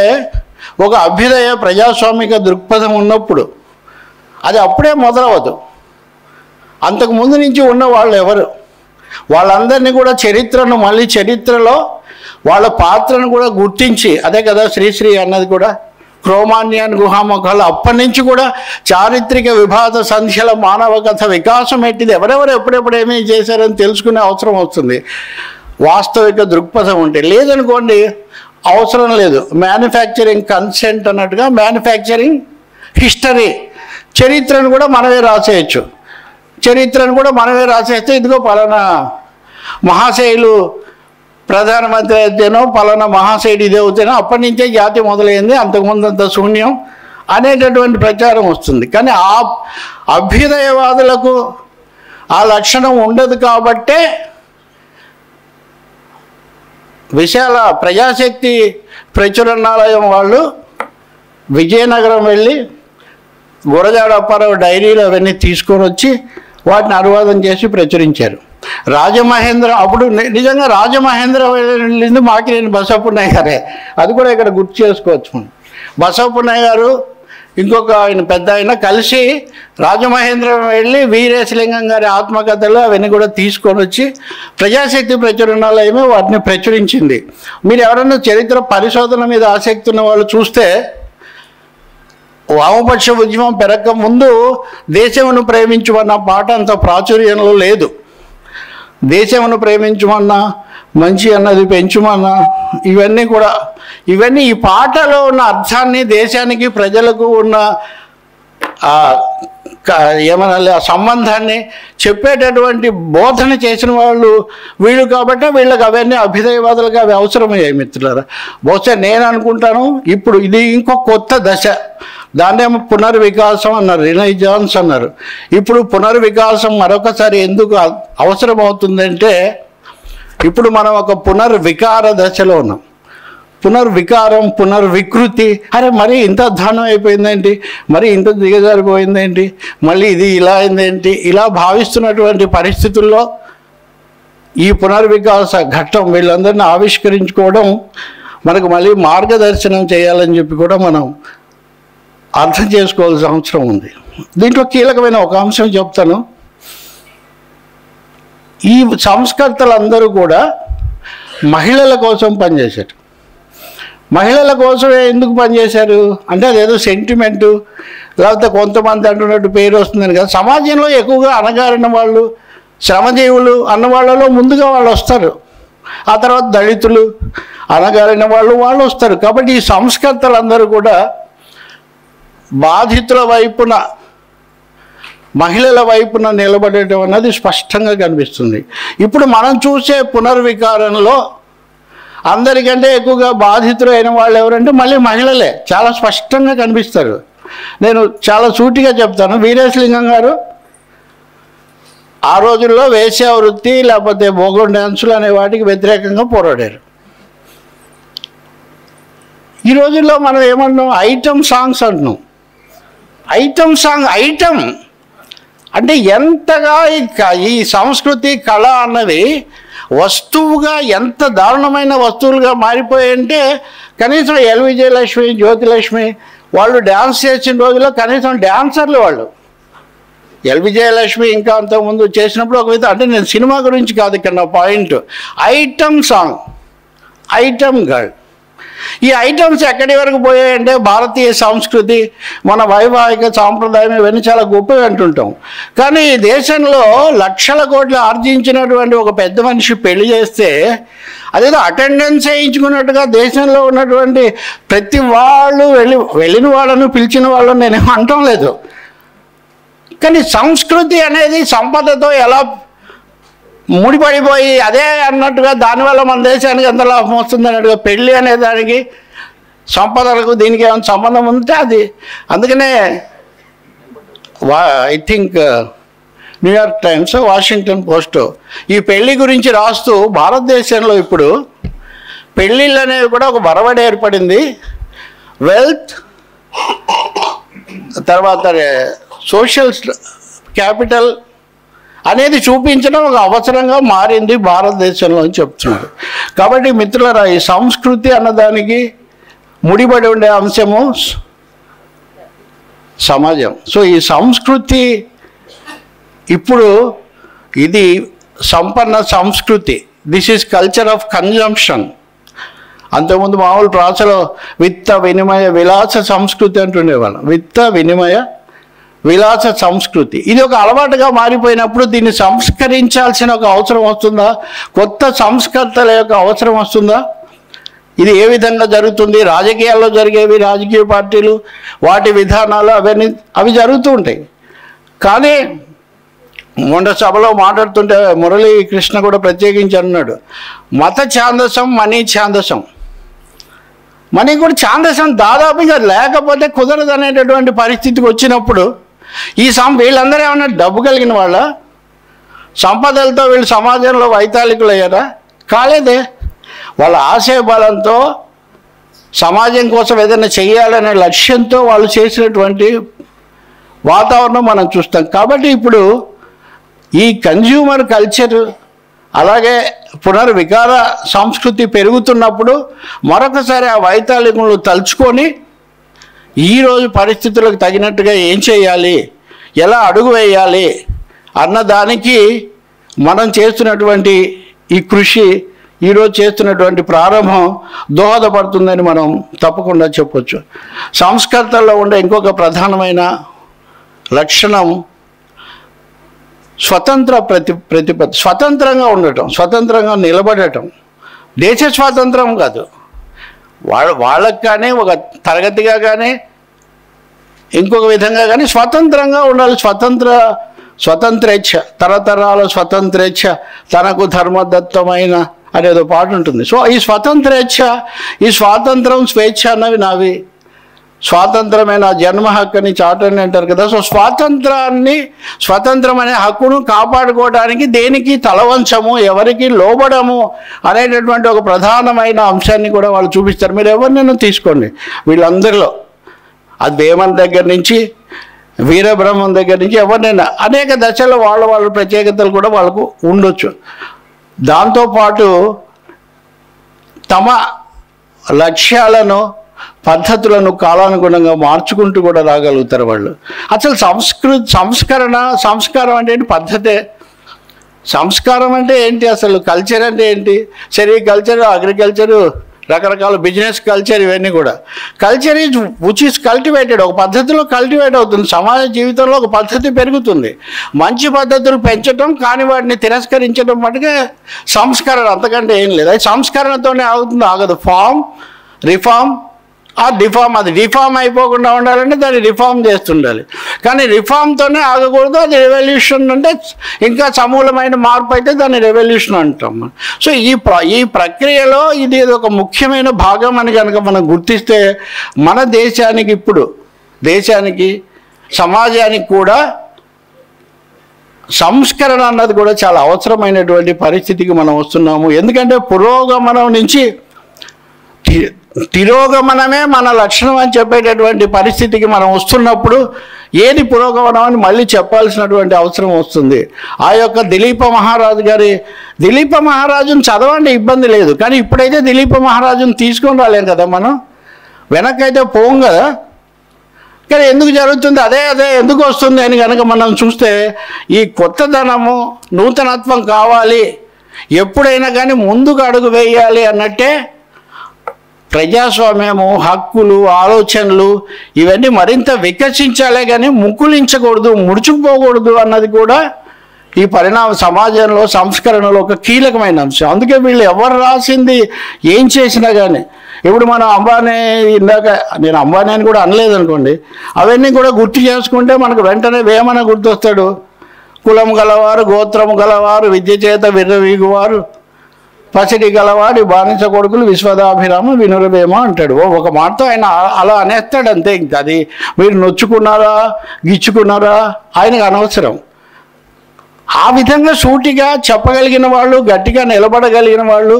ఒక అభ్యుదయ ప్రజాస్వామిక దృక్పథం ఉన్నప్పుడు అది అప్పుడే మొదలవదు. అంతకుముందు నుంచి ఉన్న వాళ్ళు ఎవరు, వాళ్ళందరినీ కూడా చరిత్రను మళ్ళీ చరిత్రలో వాళ్ళ పాత్రను కూడా గుర్తించి, అదే కదా శ్రీశ్రీ అన్నది కూడా క్రోమాన్యాన్ గుహాముఖాలు, అప్పటి నుంచి కూడా చారిత్రక విభాత సంఖ్యల మానవ కథ వికాసం ఎట్టిది, ఎవరెవరు ఎప్పుడెప్పుడు ఏమేమి చేశారని తెలుసుకునే అవసరం వస్తుంది వాస్తవిక దృక్పథం ఉంటే. లేదనుకోండి అవసరం లేదు. మ్యానుఫ్యాక్చరింగ్ కన్సెంట్ అన్నట్టుగా మ్యానుఫ్యాక్చరింగ్ హిస్టరీ, చరిత్రను కూడా మనమే రాసేయచ్చు. చరిత్రను కూడా మనమే రాసేస్తే ఇదిగో పలానా మహాశయులు ప్రధానమంత్రి అయితేనో పలానా మహాశయుడు ఇదే అవుతేనో అప్పటి నుంచే జాతి మొదలైంది, అంతకుముందు అంత శూన్యం అనేటటువంటి ప్రచారం వస్తుంది. కానీ ఆ అభ్యుదయవాదులకు ఆ లక్షణం ఉండదు. కాబట్టే విశాల ప్రజాశక్తి ప్రచురణాలయం వాళ్ళు విజయనగరం వెళ్ళి గురజాడ అప్పారావు డైరీలు అవన్నీ తీసుకొని వచ్చి వాటిని అనువాదం చేసి ప్రచురించారు. రాజమహేంద్ర అప్పుడు నిజంగా రాజమహేంద్ర వెళ్ళింది మాకినేని బసవపున్నయ్య గారే, అది కూడా ఇక్కడ గుర్తు చేసుకోవచ్చు మనం. బసవపున్నయ్య గారు ఇంకొక ఆయన పెద్ద ఆయన కలిసి రాజమహేంద్రం వెళ్ళి వీరేశలింగం గారి ఆత్మకథలు అవన్నీ కూడా తీసుకొని వచ్చి ప్రజాశక్తి ప్రచురణాలయమే వాటిని ప్రచురించింది. మీరు ఎవరైనా చరిత్ర పరిశోధన మీద ఆసక్తి ఉన్న వాళ్ళు చూస్తే వామపక్ష ఉద్యమం పెరగక ముందు దేశమును ప్రేమించమన్న పాట అంత ప్రాచుర్యంలో లేదు. దేశమును ప్రేమించమన్నా, మంచి అన్నది పెంచుమన్నా, ఇవన్నీ ఈ పాటలో ఉన్న అర్థాన్ని, దేశానికి ప్రజలకు ఉన్న ఏమనాలి ఆ సంబంధాన్ని చెప్పేటటువంటి బోధన చేసిన వాళ్ళు వీళ్ళు. కాబట్టి వీళ్ళకి అవన్నీ అభ్యుదయవాదులుగా అవి అవసరమయ్యాయి మిత్రులారా. బహుశా నేను అనుకుంటాను ఇప్పుడు ఇది ఇంకో కొత్త దశ, దాన్నేమో పునర్వికాసం అన్నారు, రినైజాన్స్ అన్నారు. ఇప్పుడు పునర్వికాసం మరొకసారి ఎందుకు అవసరం అవుతుందంటే ఇప్పుడు మనం ఒక పునర్వికార దశలో ఉన్నాం. పునర్వికారం, పునర్వికృతి, అరే మరి ఇంత అధ్వానం అయిపోయిందేంటి, మరి ఇంత దిగజారిపోయిందేంటి, మళ్ళీ ఇది ఇలా అయిందేంటి, ఇలా భావిస్తున్నటువంటి పరిస్థితుల్లో ఈ పునర్వికాస ఘట్టం వీళ్ళందరినీ ఆవిష్కరించుకోవడం మనకు మళ్ళీ మార్గదర్శనం చేయాలని చెప్పి కూడా మనం అర్థం చేసుకోవాల్సిన అవసరం ఉంది. దీంట్లో కీలకమైన ఒక అంశం చెప్తాను. ఈ సంస్కర్తలందరూ కూడా మహిళల కోసం పనిచేశారు. మహిళల కోసమే ఎందుకు పనిచేశారు అంటే అదేదో సెంటిమెంటు, లేకపోతే కొంతమంది అంటున్నట్టు పేరు వస్తుందని కదా. సమాజంలో ఎక్కువగా అణగారిన వాళ్ళు, శ్రమజీవులు అన్న వాళ్ళలో ముందుగా వాళ్ళు వస్తారు. ఆ తర్వాత దళితులు, అణగారిన వాళ్ళు వస్తారు. కాబట్టి ఈ సంస్కర్తలందరూ కూడా బాధితుల వైపున, మహిళల వైపున నిలబడటం అన్నది స్పష్టంగా కనిపిస్తుంది. ఇప్పుడు మనం చూసే పునర్వికారంలో అందరికంటే ఎక్కువగా బాధితులు అయిన వాళ్ళు ఎవరంటే మళ్ళీ మహిళలే, చాలా స్పష్టంగా కనిపిస్తారు. నేను చాలా సూటిగా చెప్తాను. వీరేశలింగం గారు ఆ రోజుల్లో వేశ్యావృత్తి లేకపోతే బోగోన్ డ్యాన్సులు అనే వాటికి వ్యతిరేకంగా పోరాడారు. ఈ రోజుల్లో మనం ఏమన్నాం, ఐటమ్ సాంగ్స్ అంటున్నాం. ఐటమ్ సాంగ్, ఐటమ్ అంటే ఎంతగా ఈ సంస్కృతి కళ అన్నది వస్తువుగా ఎంత దారుణమైన వస్తువులుగా మారిపోయాయంటే, కనీసం ఎల్ విజయలక్ష్మి, జ్యోతిలక్ష్మి వాళ్ళు డ్యాన్స్ చేసిన రోజుల్లో కనీసం డ్యాన్సర్లు వాళ్ళు. ఎల్ విజయలక్ష్మి ఇంకా అంతకుముందు చేసినప్పుడు ఒక విధంగా, అంటే నేను సినిమా గురించి కాదు ఇక్కడ నా point, item song, item girl. ఈ ఐటమ్స్ ఎక్కడి వరకు పోయాయంటే, భారతీయ సంస్కృతి, మన వైవాహిక సాంప్రదాయం ఇవన్నీ చాలా గొప్పవి అంటుంటాం. కానీ ఈ దేశంలో లక్షల కోట్లు ఆర్జించినటువంటి ఒక పెద్ద మనిషి పెళ్లి చేస్తే అదేదో అటెండెన్స్ వేయించుకున్నట్టుగా దేశంలో ఉన్నటువంటి ప్రతి వాళ్ళు వెళ్ళిన వాళ్ళను పిలిచిన వాళ్ళని నేనేం అంటం లేదు. కానీ సంస్కృతి అనేది సంపదతో ఎలా ముడిపడిపోయి అదే అన్నట్టుగా దానివల్ల మన దేశానికి ఎంత లాభం వస్తుంది అన్నట్టుగా పెళ్ళి అనే దానికి సంపదలకు దీనికి ఏమైనా సంబంధం ఉంటే అది. అందుకనే I think New York times, Washington post ఈ పెళ్ళి గురించి రాస్తూ, భారతదేశంలో ఇప్పుడు పెళ్ళిళ్ళు అనేవి కూడా ఒక వరవడి ఏర్పడింది. వెల్త్, తర్వాత సోషల్ క్యాపిటల్ అనేది చూపించడం ఒక అవసరంగా మారింది భారతదేశంలో అని చెప్తున్నారు. కాబట్టి మిత్రులారా, ఈ సంస్కృతి అన్నదానికి ముడిపడి ఉండే అంశము సమాజం. సో ఈ సంస్కృతి ఇప్పుడు ఇది సంపన్న సంస్కృతి. This is culture of consumption. అంతకుముందు మామూలు ప్రాసలో విత్త వినిమయ విలాస సంస్కృతి అంటుండేవాళ్ళం. విత్త వినిమయ విలాస సంస్కృతి ఇది ఒక అలవాటుగా మారిపోయినప్పుడు దీన్ని సంస్కరించాల్సిన ఒక అవసరం వస్తుందా? కొత్త సంస్కర్తల యొక్క అవసరం వస్తుందా? ఇది ఏ విధంగా జరుగుతుంది? రాజకీయాల్లో జరిగేవి, రాజకీయ పార్టీలు వాటి విధానాలు అవి జరుగుతూ ఉంటాయి. కానీ మొన్న సభలో మాట్లాడుతుంటే మురళీ కృష్ణ కూడా ప్రత్యేకించి అన్నాడు, మత ఛాందసం, మనీ ఛాందసం. మనీ కూడా ఛాందసం దాదాపుగా లేకపోతే కుదరదు అనేటటువంటి పరిస్థితికి వచ్చినప్పుడు వీళ్ళందరూ ఏమన్నా డబ్బు కలిగిన వాళ్ళ, సంపదలతో వీళ్ళు సమాజంలో వైతాళికులు అయ్యారా? కాలేదే. వాళ్ళ ఆశయ బలంతో సమాజం కోసం ఏదైనా చేయాలనే లక్ష్యంతో వాళ్ళు చేసినటువంటి వాతావరణం మనం చూస్తాం. కాబట్టి ఇప్పుడు ఈ కన్జ్యూమర్ కల్చర్ అలాగే పునర్వికార సంస్కృతి పెరుగుతున్నప్పుడు మరొకసారి ఆ వైతాళికులను తలుచుకొని ఈరోజు పరిస్థితులకు తగినట్టుగా ఏం చేయాలి, ఎలా అడుగు వేయాలి అన్నదానికి మనం చేస్తున్నటువంటి ఈ కృషి, ఈరోజు చేస్తున్నటువంటి ప్రారంభం దోహదపడుతుందని మనం తప్పకుండా చెప్పొచ్చు. సంస్కర్తల్లో ఉండే ఇంకొక ప్రధానమైన లక్షణం స్వతంత్ర ప్రతిపత్తి. స్వతంత్రంగా ఉండటం, స్వతంత్రంగా నిలబడటం. దేశ స్వాతంత్రం కాదు, వాళ్ళకి కానీ ఒక తరగతిగా కానీ ఇంకొక విధంగా కానీ స్వతంత్రంగా ఉండాలి. స్వతంత్రేచ్ఛ, తరతరాల స్వతంత్రేచ్ఛ తనకు ధర్మదత్తమైన అనేదో పాట ఉంటుంది. సో ఈ స్వతంత్రేచ్ఛ, ఈ స్వాతంత్రం, స్వేచ్ఛ అన్నవి నావి. స్వాతంత్రమే నా జన్మ హక్కు అని చాటని అంటారు కదా. సో స్వాతంత్రం అనే హక్కును కాపాడుకోవడానికి దేనికి తలవంచము, ఎవరికి లోబడము అనేటటువంటి ఒక ప్రధానమైన అంశాన్ని కూడా వాళ్ళు చూపిస్తారు. మీరు ఎవరినైనా తీసుకోండి, వీళ్ళందరిలో అది వేమన్ దగ్గర నుంచి వీరబ్రహ్మం దగ్గర నుంచి ఎవరినైనా అనేక దశల్లో వాళ్ళ ప్రత్యేకతలు కూడా వాళ్ళకు ఉండొచ్చు. దాంతోపాటు తమ లక్ష్యాలను, పద్ధతులను కాలానుగుణంగా మార్చుకుంటూ కూడా రాగలుగుతారు వాళ్ళు. అసలు సంస్కారం అంటే ఏంటి? పద్ధతే. సంస్కారం అంటే ఏంటి? అసలు కల్చర్ అంటే ఏంటి? సెరికల్చర్, అగ్రికల్చరు, రకరకాల బిజినెస్ కల్చర్, ఇవన్నీ కూడా కల్చర్ విచ్ ఈస్ కల్టివేటెడ్. ఒక పద్ధతిలో కల్టివేట్ అవుతుంది. సమాజ జీవితంలో ఒక పద్ధతి పెరుగుతుంది. మంచి పద్ధతులు పెంచడం, కానీ వాటిని తిరస్కరించడం మటుకే సంస్కరణ, అంతకంటే ఏం లేదు. అది సంస్కరణతోనే ఆగుతుంది, ఆగదు. ఫామ్, రిఫార్మ్ ఆ డిఫార్మ్. అది డిఫార్మ్ అయిపోకుండా ఉండాలంటే దాన్ని రిఫార్మ్ చేస్తుండాలి. కానీ రిఫార్మ్తోనే ఆగకూడదు. అది రెవల్యూషన్ అంటే ఇంకా సమూలమైన మార్పు అయితే దాన్ని రెవల్యూషన్ అంటాం. సో ఈ ప్రక్రియలో ఇది ఒక ముఖ్యమైన భాగం అని కనుక మనం గుర్తిస్తే మన దేశానికి సమాజానికి కూడా సంస్కరణ అన్నది కూడా చాలా అవసరమైనటువంటి పరిస్థితికి మనం వస్తున్నాము. ఎందుకంటే పురోగమనం నుంచి తిరోగమనమే మన లక్షణం అని చెప్పేటటువంటి పరిస్థితికి మనం వస్తున్నప్పుడు ఏది పురోగమనం అని మళ్ళీ చెప్పాల్సినటువంటి అవసరం వస్తుంది. ఆ యొక్క దిలీప మహారాజును చదవండి, ఇబ్బంది లేదు. కానీ ఇప్పుడైతే దిలీప మహారాజును తీసుకొని రాలేం కదా, మనం వెనక్కైతే పోం కదా. కానీ ఎందుకు జరుగుతుంది, అదే ఎందుకు వస్తుంది అని కనుక మనం చూస్తే, ఈ కొత్తదనము నూతనత్వం కావాలి, ఎప్పుడైనా కానీ ముందుకు అడుగు వేయాలి అన్నట్టే ప్రజాస్వామ్యము, హక్కులు, ఆలోచనలు ఇవన్నీ మరింత వికసించాలే కానీ ముక్కులించకూడదు, ముడుచుకుపోకూడదు అన్నది కూడా ఈ సమాజంలో సంస్కరణలో ఒక కీలకమైన అంశం. అందుకే వీళ్ళు ఎవరు రాసింది ఏం చేసినా కానీ, ఇప్పుడు మనం అంబానీ, ఇందాక నేను అంబానీ అని కూడా అనలేదు అనుకోండి, అవన్నీ కూడా గుర్తు చేసుకుంటే మనకు వెంటనే వేమన గుర్తొస్తాడు. కులం గలవారు, గోత్రము గలవారు, విద్య చేత విర్రవీగువారు, పసిడి గలవాడి బానిస కొడుకులు విశ్వదాభిరామ వినురవేమ అంటాడు. ఒక మాటతో ఆయన అలా అనేస్తాడు అంతే. ఇంక అది మీరు నొచ్చుకున్నారా గిచ్చుకున్నారా ఆయనకు అనవసరం. ఆ విధంగా సూటిగా చెప్పగలిగిన వాళ్ళు, గట్టిగా నిలబడగలిగిన వాళ్ళు,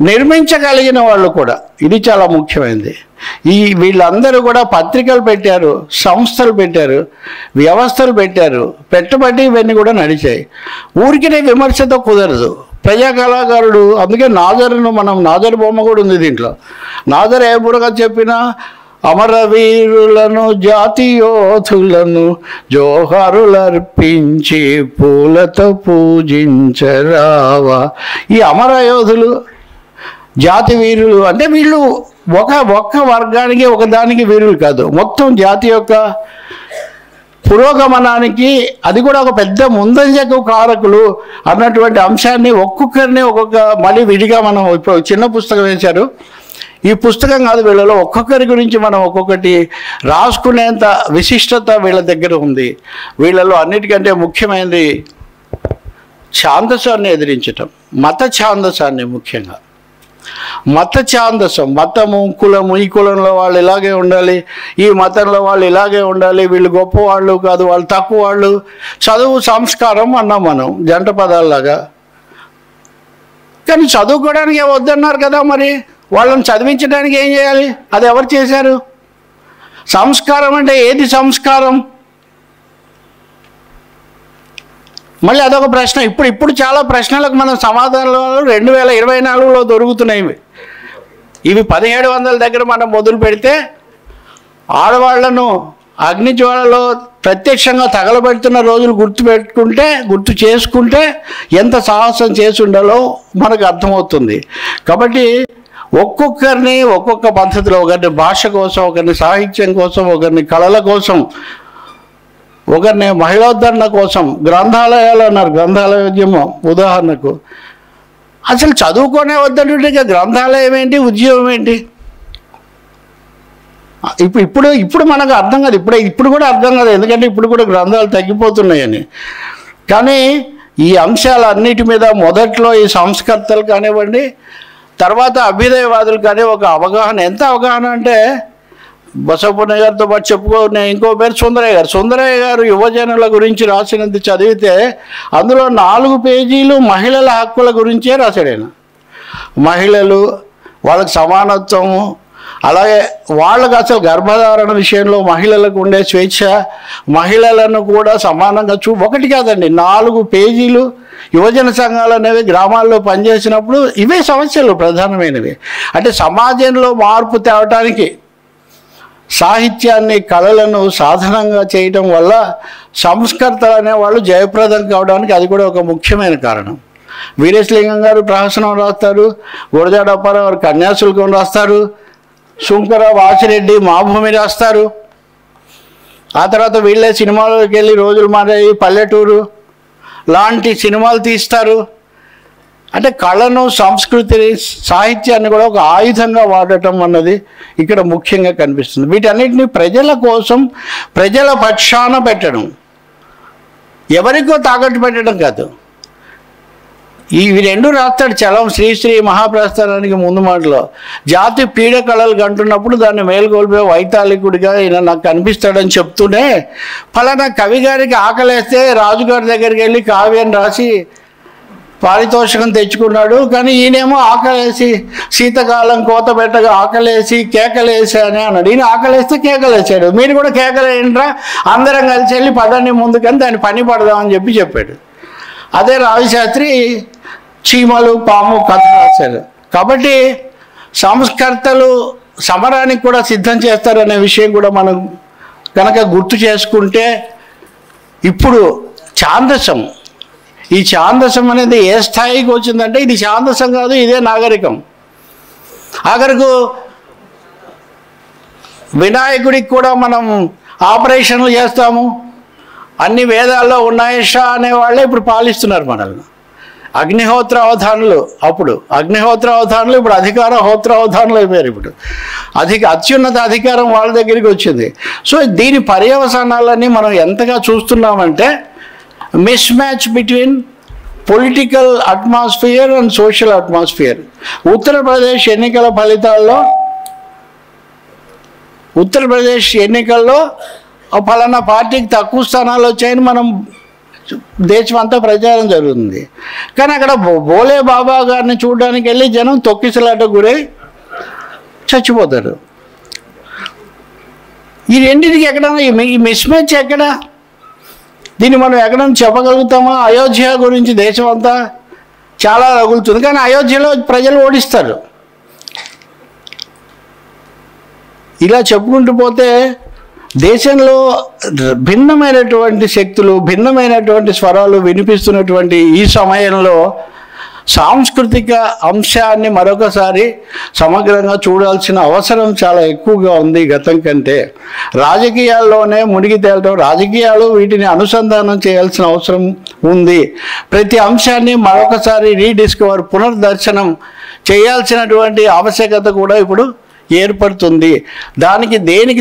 నిర్మించగలిగిన వాళ్ళు కూడా, ఇది చాలా ముఖ్యమైనది. వీళ్ళందరూ కూడా పత్రికలు పెట్టారు, సంస్థలు పెట్టారు, వ్యవస్థలు పెట్టారు, పెట్టబట్టి ఇవన్నీ కూడా నడిచాయి. ఊరికినే విమర్శతో కుదరదు. ప్రజా కళాకారుడు, అందుకే నాజర్ బొమ్మ కూడా ఉంది దీంట్లో. నాజర్ ఏ బురగా చెప్పినా అమరవీరులను జాతియోధులను జోహారులర్పించి పూలతో పూజించరావా. ఈ అమరయోధులు, జాతి వీరులు అంటే వీళ్ళు ఒక్క వర్గానికి ఒకదానికి వీరులు కాదు, మొత్తం జాతి యొక్క పురోగమనానికి అది కూడా ఒక పెద్ద ముందంజకు కారకులు అన్నటువంటి అంశాన్ని ఒక్కొక్కరిని మళ్ళీ విడిగా మనం ఇప్పుడు చిన్న పుస్తకం వేశారు. ఈ పుస్తకం కాదు, వీళ్ళలో ఒక్కొక్కరి గురించి మనం ఒక్కొక్కటి రాసుకునేంత విశిష్టత వీళ్ళ దగ్గర ఉంది. వీళ్ళలో అన్నిటికంటే ముఖ్యమైనది ఛాందసాన్ని ఎదిరించటం, మత ఛాందసాన్ని. ముఖ్యంగా మత ఛాందసం, మతము, కులము, ఈ కులంలో వాళ్ళు ఇలాగే ఉండాలి, ఈ మతంలో వాళ్ళు ఇలాగే ఉండాలి, వీళ్ళు గొప్పవాళ్ళు కాదు, వాళ్ళు తక్కువ వాళ్ళు, చదువు సంస్కారం అన్నాం మనం జంట పదాల్లాగా. కానీ చదువుకోవడానికి వద్దన్నారు కదా, మరి వాళ్ళని చదివించడానికి ఏం చేయాలి? అది ఎవరు చేశారు? సంస్కారం అంటే ఏది సంస్కారం? మళ్ళీ అదొక ప్రశ్న. ఇప్పుడు చాలా ప్రశ్నలకు మన సమాధానాలు 2024లో దొరుకుతున్నాయి. ఇవి 1700 దగ్గర మనం మొదలు పెడితే, ఆడవాళ్లను అగ్నిజ్వాలలో ప్రత్యక్షంగా తగలబెడుతున్న రోజులు గుర్తు చేసుకుంటే ఎంత సాహసం చేసి ఉండాలో మనకు అర్థమవుతుంది. కాబట్టి ఒక్కొక్కరిని ఒక్కొక్క పద్ధతిలో, ఒకరిని భాష కోసం, ఒకరిని సాహిత్యం కోసం, ఒకరిని కళల కోసం, ఒకరిని మహిళోద్ధరణ కోసం, గ్రంథాలయాలు అన్నారు, గ్రంథాలయోద్యమం ఉదాహరణకు. అసలు చదువుకోనే వద్దంటుంటే ఇక గ్రంథాలయం ఏంటి, ఉద్యోగం ఏంటి? ఇప్పుడు మనకు అర్థం కాదు, ఇప్పుడు కూడా అర్థం కాదు, ఎందుకంటే ఇప్పుడు కూడా గ్రంథాలు తగ్గిపోతున్నాయని. కానీ ఈ అంశాలన్నిటి మీద మొదట్లో ఈ సంస్కర్తలు కానివ్వండి, తర్వాత అభ్యుదయవాదులు కానీ ఒక అవగాహన, ఎంత అవగాహన అంటే బసవపుణ్య గారితో పాటు చెప్పుకునే ఇంకో పేరు సుందరయ్య గారు యువజనుల గురించి రాసినది చదివితే అందులో 4 పేజీలు మహిళల హక్కుల గురించే రాశాడు ఆయన. మహిళలు, వాళ్ళకి సమానత్వము, అలాగే వాళ్ళకు అసలు గర్భధారణ విషయంలో మహిళలకు ఉండే స్వేచ్ఛ, మహిళలను కూడా సమానంగా ఒకటి కాదండి 4 పేజీలు. యువజన సంఘాలు అనేవి గ్రామాల్లో పనిచేసినప్పుడు ఇవే సమస్యలు ప్రధానమైనవి. అంటే సమాజంలో మార్పు తేవటానికి సాహిత్యాన్ని, కళలను సాధనంగా చేయటం వల్ల సంస్కర్తలు అనేవాళ్ళు జయప్రదం కావడానికి అది కూడా ఒక ముఖ్యమైన కారణం. వీరేశలింగం గారు ప్రహసనం రాస్తారు, గురజాడ అప్పారావు గారు కన్యాశుల్కం రాస్తారు, శుంకర వాసిరెడ్డి మాభూమి రాస్తారు. ఆ తర్వాత వీళ్ళే సినిమాలోకి వెళ్ళి రోజులు మారాయి, పల్లెటూరు లాంటి సినిమాలు తీస్తారు. అంటే కళను, సంస్కృతిని, సాహిత్యాన్ని కూడా ఒక ఆయుధంగా వాడటం అన్నది ఇక్కడ ముఖ్యంగా కనిపిస్తుంది. వీటన్నిటిని ప్రజల కోసం, ప్రజల పక్షాన పెట్టడం, ఎవరికో తాకట్టు పెట్టడం కాదు. ఇవి 2 రాస్తాడు చలం శ్రీశ్రీ మహాప్రస్థానానికి ముందు మాటలో. జాతి పీడ కళలు కంటున్నప్పుడు దాన్ని మేల్కొల్పే వైతాళికుడిగా ఈయన నాకు కనిపిస్తాడని చెప్తూనే, ఫలానా కవి గారికి ఆకలేస్తే రాజుగారి దగ్గరికి వెళ్ళి కావ్యం రాసి పారితోషికం తెచ్చుకున్నాడు. కానీ ఈయనేమో ఆకలేసి శీతకాలం కోత పెట్టగా ఆకలేసి కేకలేసి అని అన్నాడు. ఈయన ఆకలేస్తే కేకలేసాడు. మీరు కూడా కేకలేయండిరా, అందరం కలిసి వెళ్ళి పదాన్ని ముందుకని దాన్ని పని పడదామని చెప్పాడు. అదే రావిశాస్త్రి చీమలు పాము కథ రాశారు. కాబట్టి సంస్కర్తలు సమరానికి కూడా సిద్ధం చేస్తారనే విషయం కూడా మనం కనుక గుర్తు చేసుకుంటే, ఇప్పుడు ఛాందసం, ఈ ఛాందసం అనేది ఏ స్థాయికి వచ్చిందంటే ఇది ఛాందసం కాదు, ఇదే నాగరికం. ఆఖరకు వినాయకుడికి కూడా మనం ఆపరేషన్లు చేస్తాము, అన్ని వేదాల్లో ఉన్నాయేషా అనేవాళ్ళే ఇప్పుడు పాలిస్తున్నారు మనల్ని. అగ్నిహోత్ర అవధానులు అప్పుడు అగ్నిహోత్ర అవధానులు, ఇప్పుడు అధికార హోత్ర అవధానులు అయిపోయారు. ఇప్పుడు అత్యున్నత అధికారం వాళ్ళ దగ్గరికి వచ్చింది. సో దీని పర్యవసానాలన్నీ మనం ఎంతగా చూస్తున్నామంటే mismatch between political atmosphere and social atmosphere. Uttar Pradesh ఎన్నికల్లో ఫలానా పార్టీకి తక్కువ స్థానాలు వచ్చాయని మనం దేశం అంతా ప్రచారం జరుగుతుంది. కానీ అక్కడ బోలే బాబా గారిని చూడడానికి వెళ్ళి జనం తొక్కిసలాట గురై చచ్చిపోతారు. ఈ రెండింటికి ఎక్కడన్నా ఈ మిస్ మ్యాచ్ ఎక్కడ? దీన్ని మనం ఎక్కడన్నా చెప్పగలుగుతామా? అయోధ్య గురించి దేశం అంతా చాలా రగులుతుంది, కానీ అయోధ్యలో ప్రజలు ఓడిస్తారు. ఇలా చెప్పుకుంటూ పోతే దేశంలో భిన్నమైనటువంటి శక్తులు, భిన్నమైనటువంటి స్వరాలు వినిపిస్తున్నటువంటి ఈ సమయంలో సాంస్కృతిక అంశాన్ని మరొకసారి సమగ్రంగా చూడాల్సిన అవసరం చాలా ఎక్కువగా ఉంది గతం కంటే. రాజకీయాల్లోనే మునిగి తేలటం, రాజకీయాలు వీటిని అనుసంధానం చేయాల్సిన అవసరం ఉంది. ప్రతి అంశాన్ని మరొకసారి రీడిస్కవర్, పునర్దర్శనం చేయాల్సినటువంటి ఆవశ్యకత కూడా ఇప్పుడు ఏర్పడుతుంది. దానికి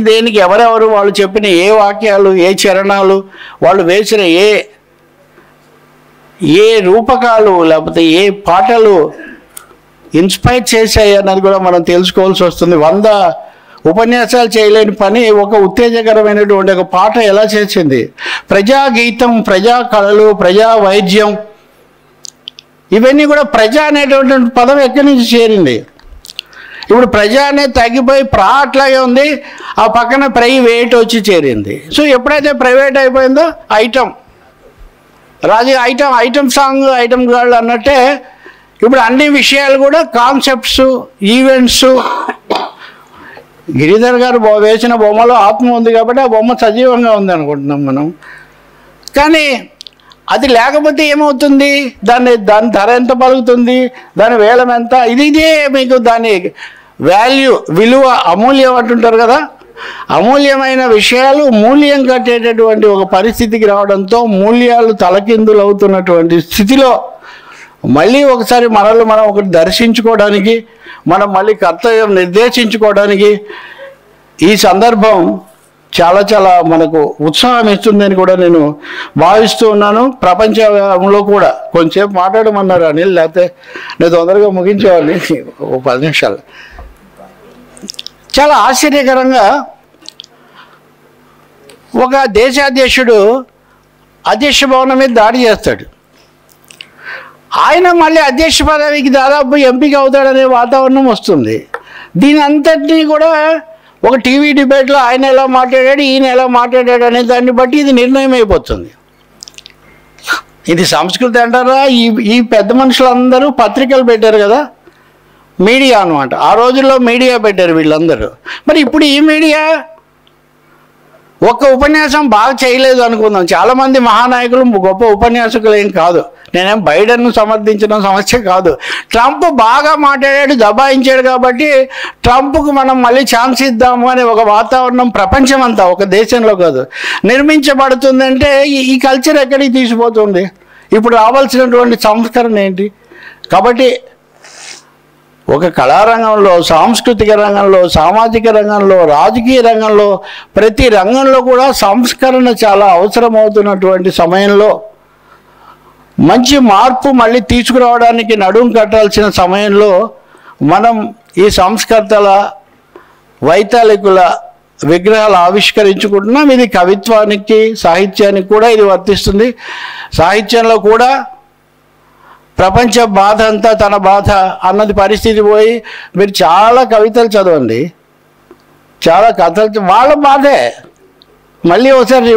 దేనికి ఎవరెవరు వాళ్ళు చెప్పిన ఏ వాక్యాలు, ఏ చరణాలు, వాళ్ళు వేసిన ఏ రూపకాలు, లేకపోతే ఏ పాటలు ఇన్స్పైర్ చేశాయి అన్నది కూడా మనం తెలుసుకోవాల్సి వస్తుంది. 100 ఉపన్యాసాలు చేయలేని పని ఒక ఉత్తేజకరమైనటువంటి ఒక పాట ఎలా చేసింది. ప్రజాగీతం, ప్రజా కళలు, ప్రజా వైద్యం, ఇవన్నీ కూడా ప్రజా అనేటువంటి పదం ఎక్కడి నుంచి చేరింది? ఇప్పుడు ప్రజా అనేది తగ్గిపోయి అట్లాగే ఉంది, ఆ పక్కన ప్రైవేట్ వచ్చి చేరింది. సో ఎప్పుడైతే ప్రైవేట్ అయిపోయిందో ఐటమ్ సాంగ్, ఐటమ్ గర్ల్ అన్నట్టే ఇప్పుడు అన్ని విషయాలు కూడా కాన్సెప్ట్స్, ఈవెంట్స్. గిరిధర్ గారు వేసిన బొమ్మలో ఆత్మ ఉంది కాబట్టి ఆ బొమ్మ సజీవంగా ఉంది అనుకుంటున్నాం మనం. కానీ అది లేకపోతే ఏమవుతుంది? దాని ధర ఎంత పలుకుతుంది, దాని వేలం ఎంత, ఇదే మీకు దాని విలువ అమూల్యం అంటుంటారు కదా. అమూల్యమైన విషయాలు మూల్యం కట్టేటటువంటి ఒక పరిస్థితికి రావడంతో మూల్యాలు తలకిందులు అవుతున్నటువంటి స్థితిలో మళ్ళీ ఒకసారి మనల్ని మనం ఒకటి దర్శించుకోవడానికి, మనం మళ్ళీ కర్తవ్యం నిర్దేశించుకోవడానికి ఈ సందర్భం చాలా చాలా మనకు ఉత్సాహం ఇస్తుందని కూడా నేను భావిస్తూ ఉన్నాను. ప్రపంచంలో కూడా కొంచెంసేపు మాట్లాడమన్నారు అనిల్, లేకపోతే నేను తొందరగా ముగించేవాడిని 10 నిమిషాలు. చాలా ఆశ్చర్యకరంగా ఒక దేశాధ్యక్షుడు అధ్యక్ష భవనం మీద దాడి చేస్తాడు. ఆయన మళ్ళీ అధ్యక్ష పదవికి దాదాపు ఎంపిక అవుతాడనే వాతావరణం వస్తుంది. దీని అంతటినీ కూడా ఒక టీవీ డిబేట్లో ఆయన ఎలా మాట్లాడాడు, ఈయన ఎలా మాట్లాడాడు అనే దాన్ని బట్టి ఇది నిర్ణయం అయిపోతుంది. ఇది సంస్కృతి అంటారా? ఈ పెద్ద మనుషులందరూ పత్రికలు పెట్టారు కదా, మీడియా అనమాట. ఆ రోజుల్లో మీడియా పెట్టారు వీళ్ళందరూ. మరి ఇప్పుడు ఈ మీడియా ఒక్క ఉపన్యాసం బాగా చేయలేదు అనుకుందాం. చాలామంది మహానాయకులు గొప్ప ఉపన్యాసకులు ఏం కాదు. నేనేం బైడెన్ను సమర్థించిన సమస్య కాదు. ట్రంప్ బాగా మాట్లాడాడు, దబాయించాడు కాబట్టి ట్రంప్కు మనం మళ్ళీ ఛాన్స్ ఇద్దాము అనే ఒక వాతావరణం ప్రపంచం అంతా, ఒక దేశంలో కాదు, నిర్మించబడుతుందంటే ఈ కల్చర్ ఎక్కడికి తీసిపోతుంది? ఇప్పుడు రావాల్సినటువంటి సంస్కరణ ఏంటి? కాబట్టి ఒక కళారంగంలో, సాంస్కృతిక రంగంలో, సామాజిక రంగంలో, రాజకీయ రంగంలో, ప్రతి రంగంలో కూడా సంస్కరణ చాలా అవసరమవుతున్నటువంటి సమయంలో, మంచి మార్పు మళ్ళీ తీసుకురావడానికి నడుం కట్టాల్సిన సమయంలో మనం ఈ సంస్కర్తల, వైతాళికుల విగ్రహాలు ఆవిష్కరించుకుంటున్నాం. ఇది కవిత్వానికి, సాహిత్యానికి కూడా ఇది వర్తిస్తుంది. సాహిత్యంలో కూడా ప్రపంచ బాధ అంతా తన బాధ అన్నది పరిస్థితి పోయి మీరు చాలా కవితలు చదవండి, చాలా కథలు, వాళ్ళ బాధే మళ్ళీ ఒకసారి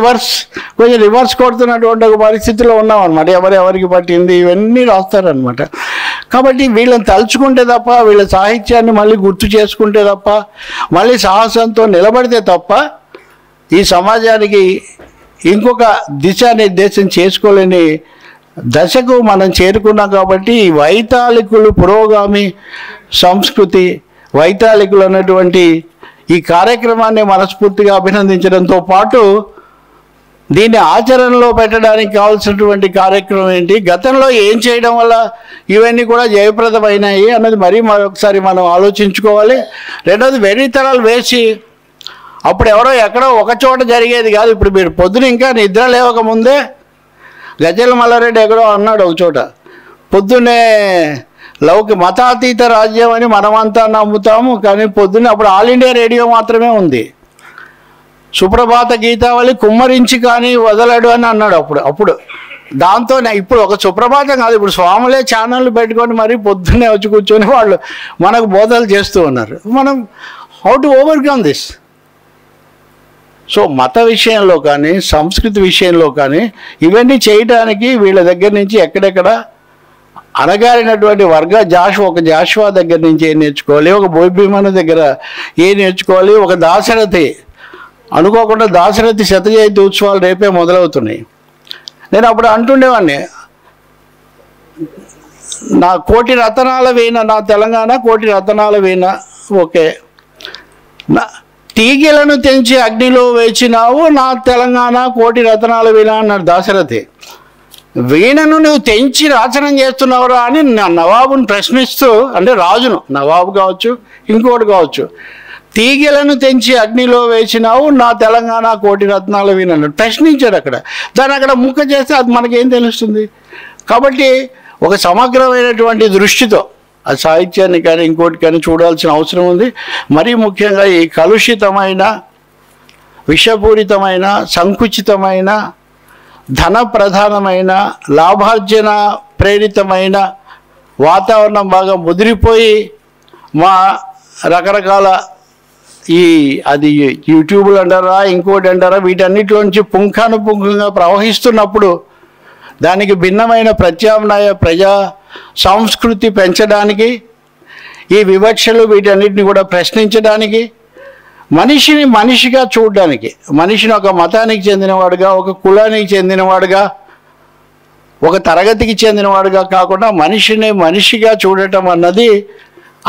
కొంచెం రివర్స్ కొడుతున్నటువంటి ఒక పరిస్థితిలో ఉన్నామన్నమాట. ఎవరికి పట్టింది ఇవన్నీ రాస్తారనమాట. కాబట్టి వీళ్ళని తలుచుకుంటే తప్ప, వీళ్ళ సాహిత్యాన్ని మళ్ళీ గుర్తు చేసుకుంటే తప్ప, మళ్ళీ సాహసంతో నిలబడితే తప్ప ఈ సమాజానికి ఇంకొక దిశానిర్దేశం చేసుకోలేని దశకు మనం చేరుకున్నాం. కాబట్టి ఈ వైతాళికులు, పురోగామి సంస్కృతి వైతాళికులు అన్నటువంటి ఈ కార్యక్రమాన్ని మనస్ఫూర్తిగా అభినందించడంతో పాటు దీన్ని ఆచరణలో పెట్టడానికి కావాల్సినటువంటి కార్యక్రమం ఏంటి, గతంలో ఏం చేయడం వల్ల ఇవన్నీ కూడా జయప్రదమైనాయి అన్నది మరొకసారి మనం ఆలోచించుకోవాలి. రెండవది వెర్రితనాలు వేసి అప్పుడు ఎవరో ఎక్కడో ఒక చోట జరిగేది కాదు. ఇప్పుడు మీరు పొద్దున ఇంకా నిద్ర లేవక ముందే గజల మల్లారెడ్డి ఎక్కడో అన్నాడు ఒక చోట, పొద్దున్నే మతాతీత రాజ్యం అని మనమంతా నమ్ముతాము, కానీ పొద్దున్నే అప్పుడు ఆల్ ఇండియా రేడియో మాత్రమే ఉంది, సుప్రభాత గీతావళి కుమ్మరించి కానీ వదలడు అని అన్నాడు అప్పుడు. దాంతో ఇప్పుడు ఒక సుప్రభాతం కాదు, ఇప్పుడు స్వాములే ఛానళ్ళు పెట్టుకొని మరీ పొద్దున్నే వచ్చి కూర్చొని వాళ్ళు మనకు బోధలు చేస్తూ ఉన్నారు. మనం how to overcome this? So మత విషయంలో కానీ సంస్కృతి విషయంలో కానీ ఇవన్నీ చేయడానికి వీళ్ళ దగ్గర నుంచి ఎక్కడెక్కడ అనగారినటువంటి ఒక జాషువా దగ్గర నుంచి ఏం నేర్చుకోవాలి, ఒక భూభీమను దగ్గర ఏం నేర్చుకోవాలి, ఒక దాశరథి అనుకోకుండా దాశరథి శత జయంతి ఉత్సవాలు రేపే మొదలవుతున్నాయి. నేను అప్పుడు అంటుండేవాడిని, నా కోటి రతనాల వీణ, నా తెలంగాణ కోటి రతనాల వీణ, ఓకే, నా తీగెలను తెంచి అగ్నిలో వేచినావు, నా తెలంగాణ కోటి రతనాల వీణ అన్నాడు దాశరథి. వీణను నువ్వు తెంచి రాచనం చేస్తున్నావురా అని నవాబుని ప్రశ్నిస్తూ, అంటే రాజును, నవాబు కావచ్చు ఇంకోటి కావచ్చు, తీగెలను తెంచి అగ్నిలో వేసినావు, నా తెలంగాణ కోటి రత్నాల వీణ అన్నాడు, ప్రశ్నించాడు అక్కడ. దాన్ని అక్కడ ముక్క చేస్తే అది మనకేం తెలుస్తుంది? కాబట్టి ఒక సమగ్రమైనటువంటి దృష్టితో ఆ సాహిత్యాన్ని కానీ ఇంకోటి కానీ చూడాల్సిన అవసరం ఉంది. మరీ ముఖ్యంగా ఈ కలుషితమైన, విషపూరితమైన, సంకుచితమైన, ధన ప్రధానమైన, లాభార్జన ప్రేరితమైన వాతావరణం బాగా ముదిరిపోయి మా రకరకాల అది యూట్యూబ్లు అంటారా ఇంకోటి అంటారా వీటన్నిటిలోంచి పుంఖానుపుంఖంగా ప్రవహిస్తున్నప్పుడు దానికి భిన్నమైన ప్రత్యామ్నాయ ప్రజా సంస్కృతి పెంచడానికి, ఈ వివక్షలు వీటన్నిటిని కూడా ప్రశ్నించడానికి, మనిషిని మనిషిగా చూడడానికి, మనిషిని ఒక మతానికి చెందినవాడుగా, ఒక కులానికి చెందినవాడుగా, ఒక తరగతికి చెందినవాడుగా కాకుండా మనిషిని మనిషిగా చూడటం అన్నది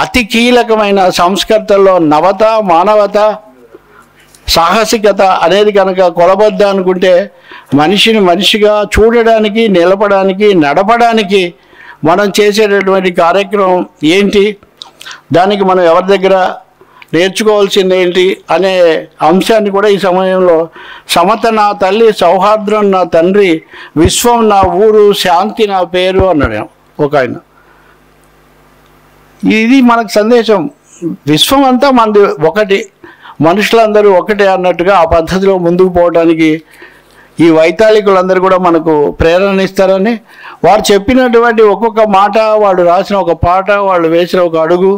అతి కీలకమైన సంస్కర్తల్లో నవత, మానవత, సాహసికత అనేది కనుక కొలబద్ద అనుకుంటే మనిషిని మనిషిగా చూడడానికి, నిలపడానికి, నడపడానికి మనం చేసేటటువంటి కార్యక్రమం ఏంటి, దానికి మనం ఎవరి దగ్గర నేర్చుకోవాల్సింది ఏంటి అనే అంశాన్ని కూడా ఈ సమయంలో సమత నా తల్లి, సౌహార్ద్రం నా తండ్రి, విశ్వం నా ఊరు, శాంతి నా పేరు అన్నాడు ఒక ఆయన. ఇది మనకు సందేశం. విశ్వం అంతా మనది ఒకటి, మనుషులందరూ ఒకటే అన్నట్టుగా ఆ పద్ధతిలో ముందుకు పోవడానికి ఈ వైతాళికులందరూ కూడా మనకు ప్రేరణ ఇస్తారని, వారు చెప్పినటువంటి ఒక్కొక్క మాట, వాళ్ళు రాసిన ఒక పాట, వాళ్ళు వేసిన ఒక అడుగు,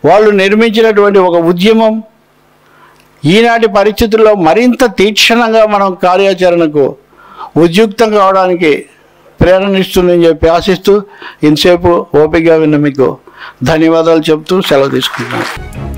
వాళ్ళు నిర్మించినటువంటి ఒక ఉద్యమం ఈనాటి పరిస్థితుల్లో మరింత తీక్షణంగా మనం కార్యాచరణకు ఉద్యుక్తం కావడానికి ప్రేరణ ఇస్తుందని చెప్పి ఆశిస్తూ ఇంతసేపు ఓపికగా విన్న మీకు ధన్యవాదాలు చెప్తూ సెలవు తీసుకుంటున్నాను.